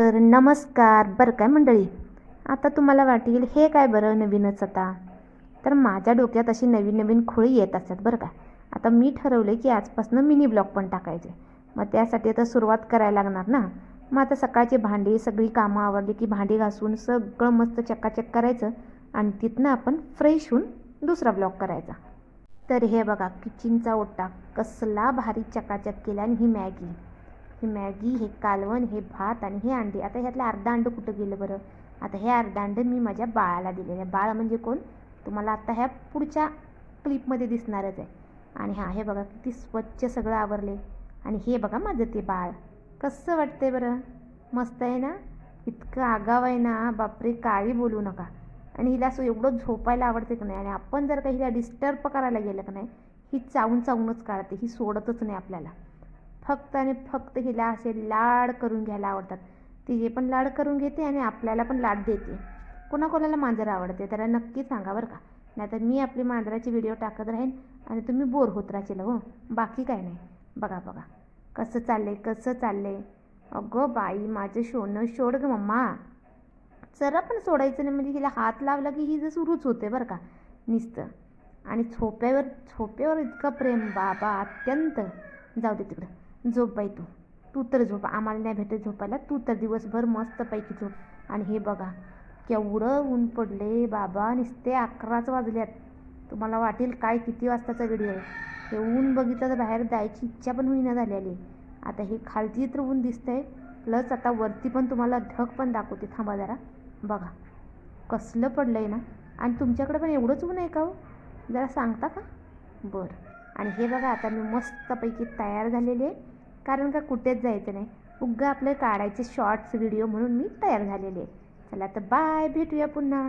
तर नमस्कार. बरं काय मंडळी, आता तुम्हाला वाटेल हे काय बरं नवीनच आता. तर माझ्या डोक्यात अशी नवीन नवीन खोळी येत असतात बरं का. आता मी ठरवले की आजपासून मिनी ब्लॉग पण टाकायचे. मग त्यासाठी आता सुरुवात करायला लागणार ना. मग आता सकाळची भांडी सगळी कामं आवरली की भांडी घासून सगळं मस्त चकाचक करायचं आणि तिथनं आपण फ्रेश होऊन दुसरा ब्लॉग करायचा. तर हे बघा, किचनचा ओटा कसला भारी चकाचक केला. आणि ही मॅगी, हे कालवण, हे भात आणि हे अंडी. आता ह्यातलं अर्धा अंड कुठं गेलं बरं. आता हे अर्धा अंड मी माझ्या बाळाला दिलेलं आहे. बाळ म्हणजे कोण, तुम्हाला आता ह्या पुढच्या क्लिपमध्ये दिसणारच आहे. आणि हा हे बघा किती स्वच्छ सगळं आवरले. आणि हे बघा माझं ते बाळ कसं वाटतंय बरं. मस्त आहे ना. इतकं आगाव आहे ना, बापरे काही बोलू नका. आणि हिला असं एवढं झोपायला आवडते की नाही. आणि आपण जर का हिला डिस्टर्ब करायला गेलं की नाही, ही चावूनच काढते. ही सोडतच नाही आपल्याला. फक्त आणि फक्त हिला असे लाड करून घ्यायला आवडतात. तिचे पण लाड करून घेते आणि आपल्याला पण लाड देते. कोणाकोणाला मांजर आवडते तर नक्की सांगा बरं का. नाहीतर मी आपली मांजराची व्हिडिओ टाकत राहीन आणि तुम्ही बोर होत राहशील. हो, बाकी काय नाही. बघा बघा कसं चाललंय. अगं बाई, माझं सोनं सोड गं मम्मा. जरा पण सोडायचं नाही. म्हणजे हिला हात लावला की ही जर सुरूच होते बरं का नुसतं. आणि झोपेवर इतकं प्रेम बाबा, अत्यंत. जाऊ दे तिकडं. झोप बाई तू तर झोप. आम्हाला नाही भेटत झोपायला. तू तर दिवसभर मस्तपैकी झोप. आणि हे बघा केवढं ऊन पडले बाबा. नुसते 11च वाजल्यात. तुम्हाला वाटेल काय किती वाजताचा व्हिडिओ आहे. हे ऊन बघितलं तर बाहेर जायची इच्छा पण होईना झालेली. आता हे खालती तर ऊन दिसतंय, प्लस आता वरती पण तुम्हाला ढग पण दाखवते. थांबा जरा. बघा कसलं पडलं आहे ना. आणि तुमच्याकडे पण एवढंच ऊन आहे का हो, जरा सांगता का. बरं. आणि हे बघा आता मी मस्तपैकी तयार झालेली आहे. कारण का कुठेच जायचं नाही, उग्गा आपले काढायचे शॉर्ट्स व्हिडिओ म्हणून मी तयार झालेले आहे. चला तर बाय, भेटूया पुन्हा.